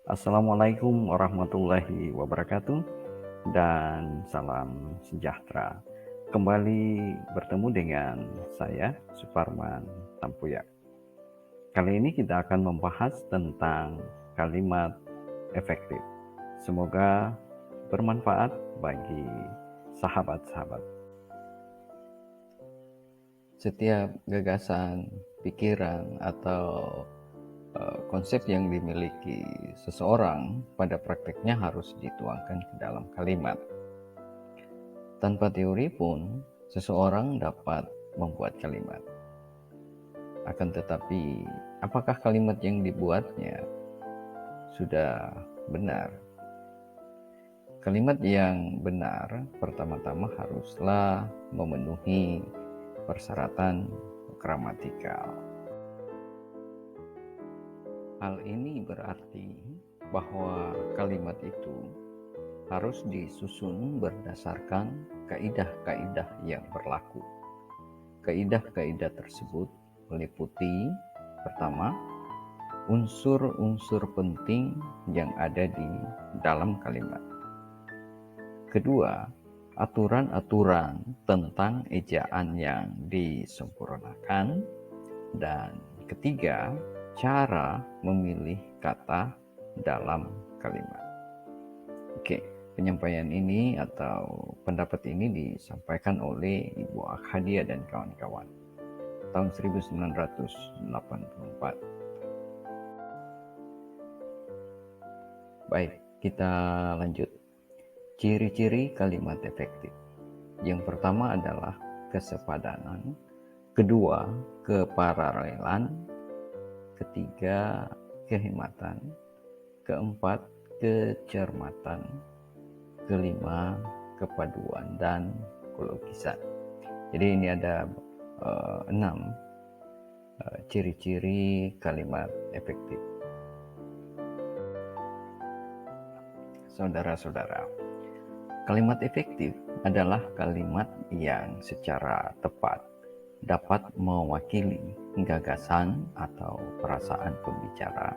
Assalamualaikum warahmatullahi wabarakatuh dan salam sejahtera. Kembali bertemu dengan saya, Suparman Tampuyak. Kali ini kita akan membahas tentang kalimat efektif. Semoga bermanfaat bagi sahabat-sahabat. Setiap gagasan, pikiran, atau konsep yang dimiliki seseorang pada prakteknya harus dituangkan ke dalam kalimat. Tanpa teori pun, seseorang dapat membuat kalimat. Akan tetapi, apakah kalimat yang dibuatnya sudah benar? Kalimat yang benar pertama-tama haruslah memenuhi persyaratan gramatikal. Hal ini berarti bahwa kalimat itu harus disusun berdasarkan kaidah-kaidah yang berlaku. Kaidah-kaidah tersebut meliputi pertama, unsur-unsur penting yang ada di dalam kalimat. Kedua, aturan-aturan tentang ejaan yang disempurnakan. Dan ketiga, cara memilih kata dalam kalimat. Oke, penyampaian ini atau pendapat ini disampaikan oleh Ibu Akhadia dan kawan-kawan tahun 1984. Baik, kita lanjut. Ciri-ciri kalimat efektif. Yang pertama adalah kesepadanan, kedua keparalelan, ketiga kehematan, keempat kecermatan, kelima kepaduan dan kelogisan. Jadi ini ada 6 ciri-ciri kalimat efektif. Saudara-saudara, kalimat efektif adalah kalimat yang secara tepat dapat mewakili gagasan atau perasaan pembicara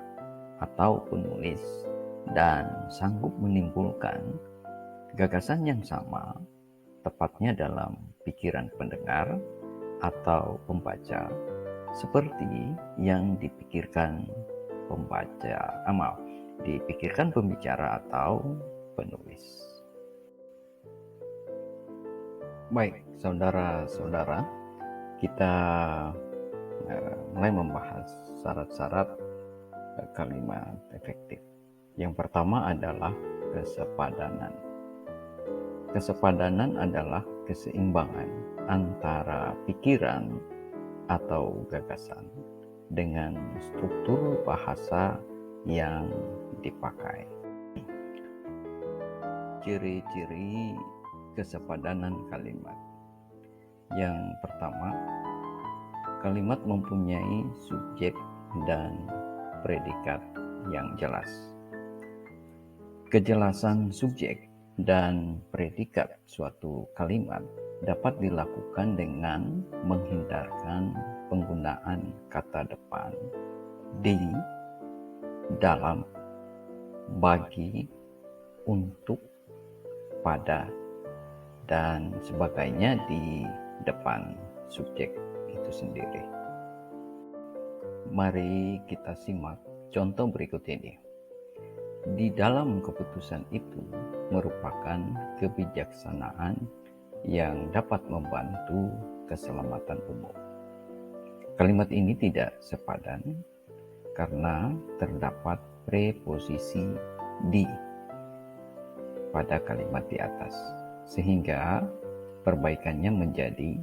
atau penulis dan sanggup menimbulkan gagasan yang sama, tepatnya dalam pikiran pendengar atau pembaca, seperti yang dipikirkan pembicara atau penulis. Baik, saudara-saudara, kita mulai membahas syarat-syarat kalimat efektif. Yang pertama adalah kesepadanan. Kesepadanan adalah keseimbangan antara pikiran atau gagasan dengan struktur bahasa yang dipakai. Ciri-ciri kesepadanan kalimat. Yang pertama, kalimat mempunyai subjek dan predikat yang jelas. Kejelasan subjek dan predikat suatu kalimat dapat dilakukan dengan menghindarkan penggunaan kata depan di, dalam, bagi, untuk, pada, dan sebagainya di depan subjek itu sendiri. Mari kita simak contoh berikut ini. Di dalam keputusan itu merupakan kebijaksanaan yang dapat membantu keselamatan umum. Kalimat ini tidak sepadan karena terdapat preposisi di pada kalimat di atas, sehingga perbaikannya menjadi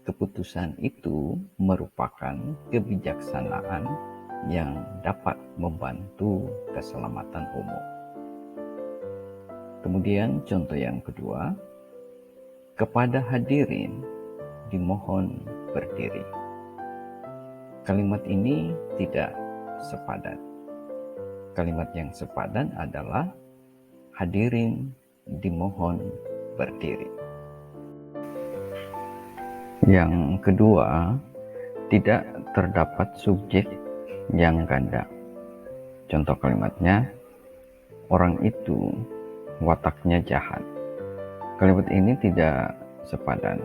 keputusan itu merupakan kebijaksanaan yang dapat membantu keselamatan umum. Kemudian contoh yang kedua, kepada hadirin dimohon berdiri. Kalimat ini tidak sepadan. Kalimat yang sepadan adalah hadirin dimohon berdiri. Yang kedua, tidak terdapat subjek yang ganda. Contoh kalimatnya, orang itu wataknya jahat. Kalimat ini tidak sepadan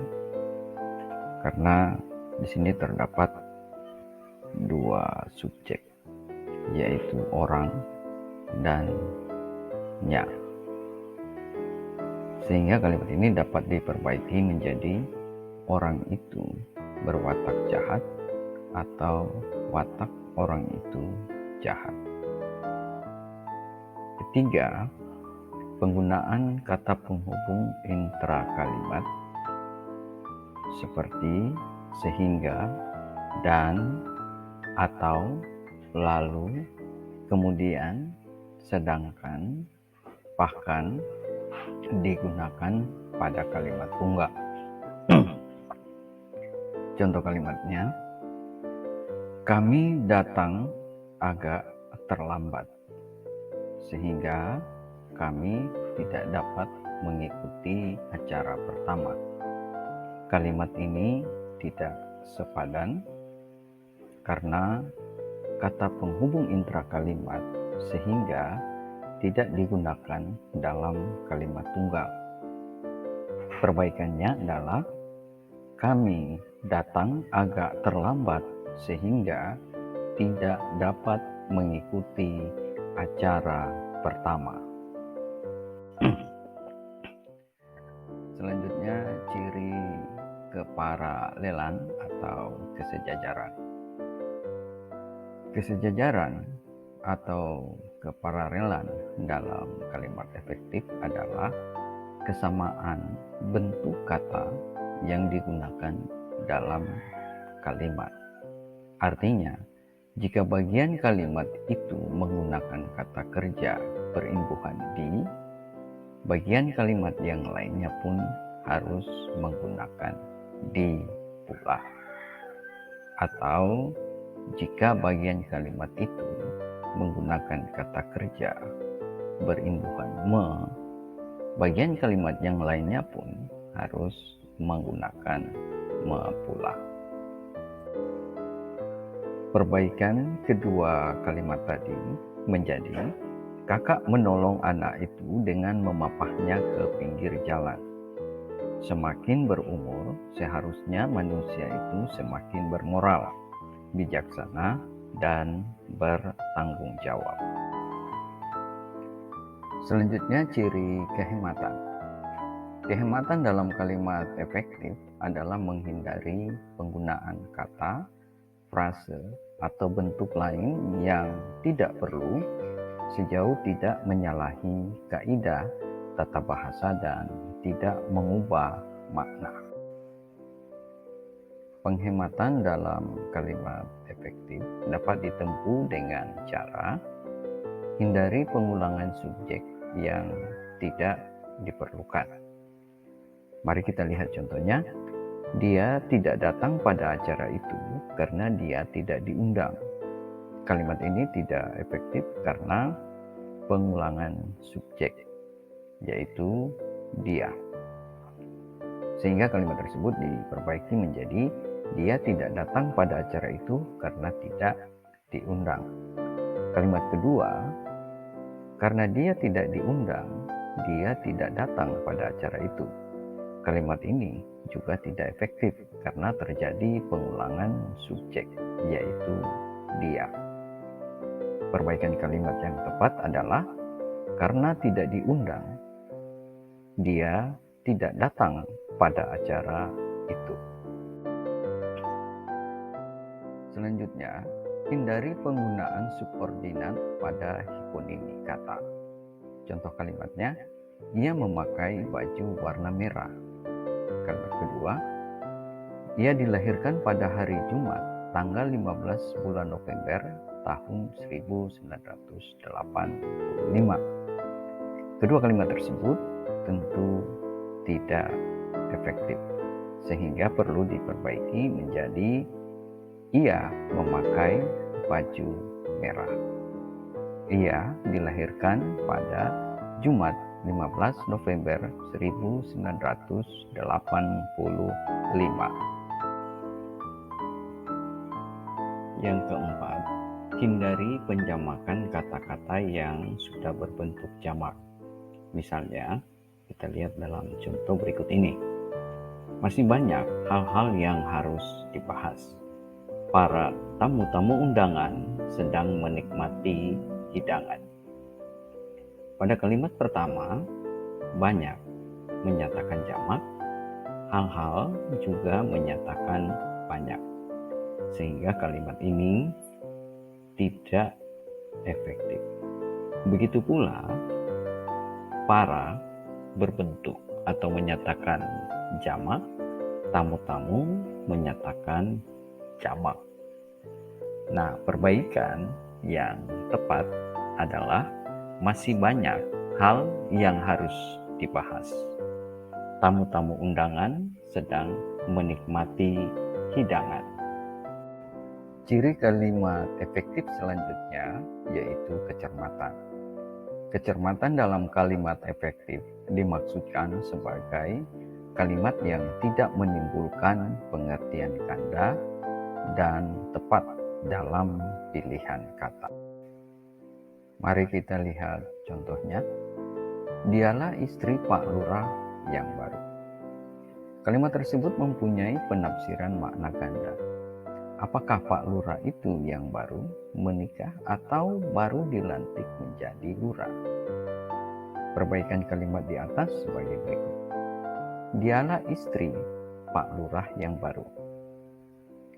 karena di sini terdapat dua subjek, yaitu orang dan nya. Sehingga kalimat ini dapat diperbaiki menjadi orang itu berwatak jahat atau watak orang itu jahat. Ketiga, penggunaan kata penghubung intra kalimat seperti sehingga, dan, atau, lalu, kemudian, sedangkan, bahkan digunakan pada kalimat tunggal. Contoh kalimatnya, kami datang agak terlambat sehingga kami tidak dapat mengikuti acara pertama. Kalimat ini tidak sepadan karena kata penghubung intra kalimat sehingga tidak digunakan dalam kalimat tunggal. Perbaikannya adalah kami datang agak terlambat sehingga tidak dapat mengikuti acara pertama. Selanjutnya, ciri keparalelan atau kesejajaran. Kesejajaran atau keparalelan dalam kalimat efektif adalah kesamaan bentuk kata yang digunakan dalam kalimat. Artinya, jika bagian kalimat itu menggunakan kata kerja berimbuhan di, bagian kalimat yang lainnya pun harus menggunakan di pula. Atau jika bagian kalimat itu menggunakan kata kerja berimbuhan me, bagian kalimat yang lainnya pun harus menggunakan me pula. Perbaikan kedua kalimat tadi menjadi kakak menolong anak itu dengan memapahnya ke pinggir jalan. Semakin berumur, seharusnya manusia itu semakin bermoral, bijaksana, dan bertanggung jawab. Selanjutnya, ciri kehematan. Kehematan dalam kalimat efektif adalah menghindari penggunaan kata, frase, atau bentuk lain yang tidak perlu sejauh tidak menyalahi kaidah tata bahasa dan tidak mengubah makna. Penghematan dalam kalimat efektif dapat ditempuh dengan cara hindari pengulangan subjek yang tidak diperlukan. Mari kita lihat contohnya. Dia tidak datang pada acara itu karena dia tidak diundang. Kalimat ini tidak efektif karena pengulangan subjek, yaitu dia. Sehingga kalimat tersebut diperbaiki menjadi dia tidak datang pada acara itu karena tidak diundang. Kalimat kedua, karena dia tidak diundang, dia tidak datang pada acara itu. Kalimat ini juga tidak efektif karena terjadi pengulangan subjek, yaitu dia. Perbaikan kalimat yang tepat adalah karena tidak diundang, dia tidak datang pada acara itu. Selanjutnya, hindari penggunaan subordinat pada hiponimi kata. Contoh kalimatnya, ia memakai baju warna merah. Kalimat kedua, ia dilahirkan pada hari Jumat, tanggal 15 bulan November tahun 1985. Kedua kalimat tersebut tentu tidak efektif, sehingga perlu diperbaiki menjadi ia memakai baju merah. Ia dilahirkan pada Jumat 15 November 1985. Yang keempat, Hindari penjamakan kata-kata yang sudah berbentuk jamak. Misalnya, kita lihat dalam contoh berikut ini. Masih banyak hal-hal yang harus dibahas. Para tamu-tamu undangan sedang menikmati hidangan. Pada kalimat pertama, banyak menyatakan jamak, hal-hal juga menyatakan banyak. Sehingga kalimat ini tidak efektif. Begitu pula, para berbentuk atau menyatakan jamak, tamu-tamu menyatakan jamak. Nah, perbaikan yang tepat adalah masih banyak hal yang harus dibahas. Tamu-tamu undangan sedang menikmati hidangan. Ciri kalimat efektif selanjutnya yaitu kecermatan. Kecermatan dalam kalimat efektif dimaksudkan sebagai kalimat yang tidak menimbulkan pengertian ganda dan tepat dalam pilihan kata. Mari kita lihat contohnya. Dialah istri Pak Lurah yang baru. Kalimat tersebut mempunyai penafsiran makna ganda. Apakah Pak Lurah itu yang baru menikah atau baru dilantik menjadi lurah? Perbaikan kalimat di atas sebagai berikut. Dialah istri Pak Lurah yang baru.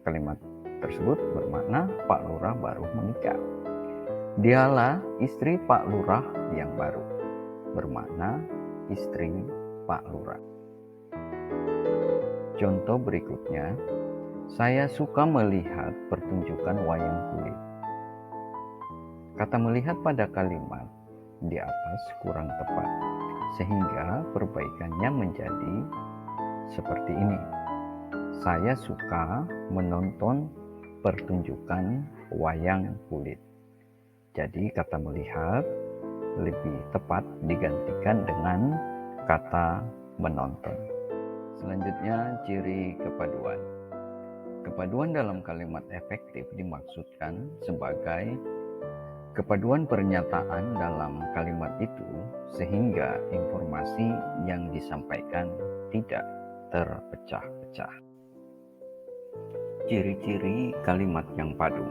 Kalimat tersebut bermakna Pak Lurah baru menikah. Dialah istri Pak Lurah yang baru, bermakna istri Pak Lurah. Contoh berikutnya, saya suka melihat pertunjukan wayang kulit. Kata melihat pada kalimat di atas kurang tepat, sehingga perbaikannya menjadi seperti ini. Saya suka menonton pertunjukan wayang kulit. Jadi kata melihat lebih tepat digantikan dengan kata menonton. Selanjutnya, ciri kepaduan. Kepaduan dalam kalimat efektif dimaksudkan sebagai kepaduan pernyataan dalam kalimat itu sehingga informasi yang disampaikan tidak terpecah-pecah. Ciri-ciri kalimat yang padu.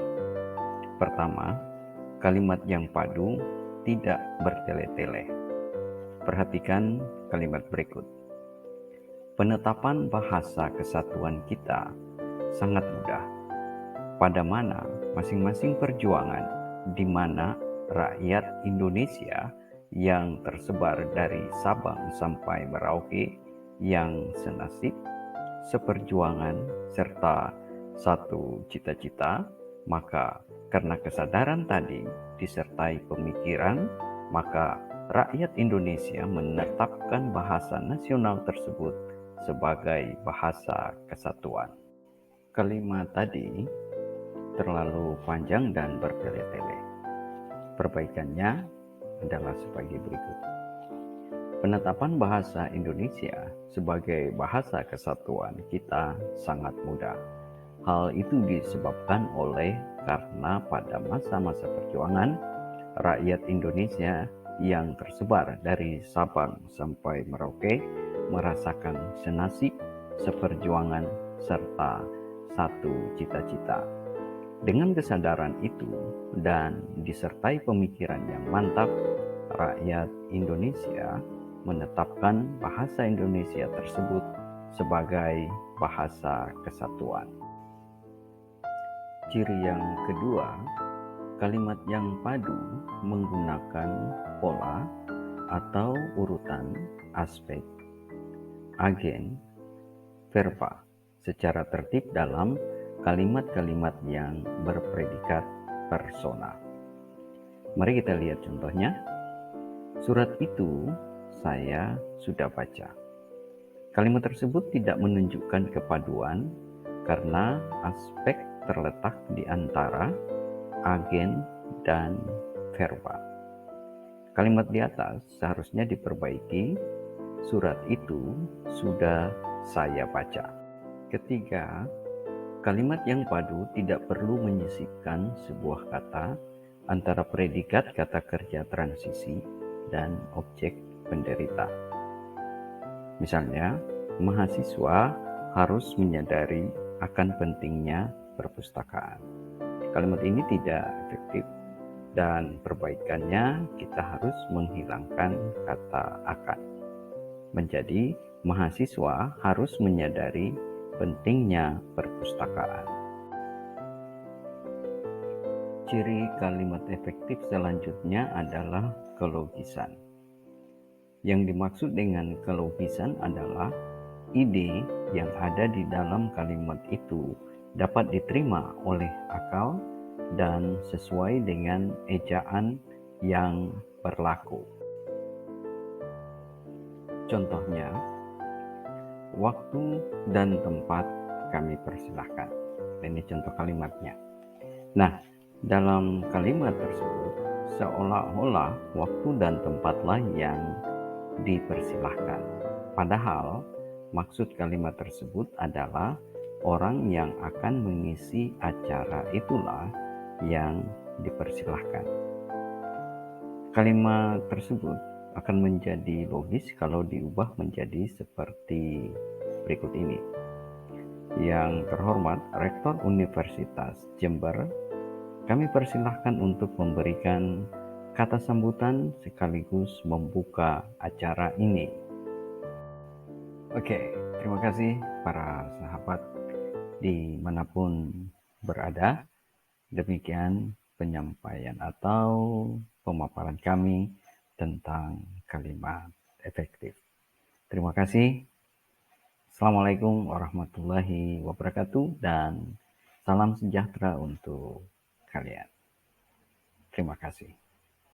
Pertama, kalimat yang padu tidak bertele-tele. Perhatikan kalimat berikut. Penetapan bahasa kesatuan kita sangat mudah, pada mana masing-masing perjuangan di mana rakyat Indonesia yang tersebar dari Sabang sampai Merauke yang senasib, seperjuangan, serta satu cita-cita, maka karena kesadaran tadi disertai pemikiran, maka rakyat Indonesia menetapkan bahasa nasional tersebut sebagai bahasa kesatuan. Kalimat tadi terlalu panjang dan bertele-tele. Perbaikannya adalah sebagai berikut. Penetapan bahasa Indonesia sebagai bahasa kesatuan kita sangat mudah. Hal itu disebabkan oleh karena pada masa-masa perjuangan, rakyat Indonesia yang tersebar dari Sabang sampai Merauke merasakan senasib, seperjuangan, serta satu cita-cita. Dengan kesadaran itu dan disertai pemikiran yang mantap, rakyat Indonesia menetapkan bahasa Indonesia tersebut sebagai bahasa kesatuan. Ciri yang kedua, kalimat yang padu menggunakan pola atau urutan aspek, agen, verba secara tertib dalam kalimat-kalimat yang berpredikat persona. Mari kita lihat contohnya. Surat itu saya sudah baca. Kalimat tersebut tidak menunjukkan kepaduan karena aspek terletak di antara agen dan verba. Kalimat di atas seharusnya diperbaiki. Surat itu sudah saya baca. Ketiga, Kalimat yang padu tidak perlu menyisipkan sebuah kata antara predikat kata kerja transisi dan objek penderita. Misalnya, mahasiswa harus menyadari akan pentingnya perpustakaan. Kalimat ini tidak efektif dan perbaikannya kita harus menghilangkan kata akan. Menjadi mahasiswa harus menyadari pentingnya perpustakaan. Ciri kalimat efektif selanjutnya adalah kelogisan. Yang dimaksud dengan kelogisan adalah ide yang ada di dalam kalimat itu dapat diterima oleh akal dan sesuai dengan ejaan yang berlaku. Contohnya, waktu dan tempat kami persilahkan. Ini contoh kalimatnya. Nah, dalam kalimat tersebut seolah-olah waktu dan tempatlah yang dipersilahkan. Padahal maksud kalimat tersebut adalah orang yang akan mengisi acara itulah yang dipersilahkan. Kalimat tersebut akan menjadi logis kalau diubah menjadi seperti berikut ini. Yang terhormat Rektor Universitas Jember, kami persilahkan untuk memberikan kata sambutan sekaligus membuka acara ini. Oke, terima kasih para sahabat dimanapun berada. Demikian penyampaian atau pemaparan kami tentang kalimat efektif. Terima kasih. Assalamualaikum warahmatullahi wabarakatuh dan salam sejahtera untuk kalian. Terima kasih.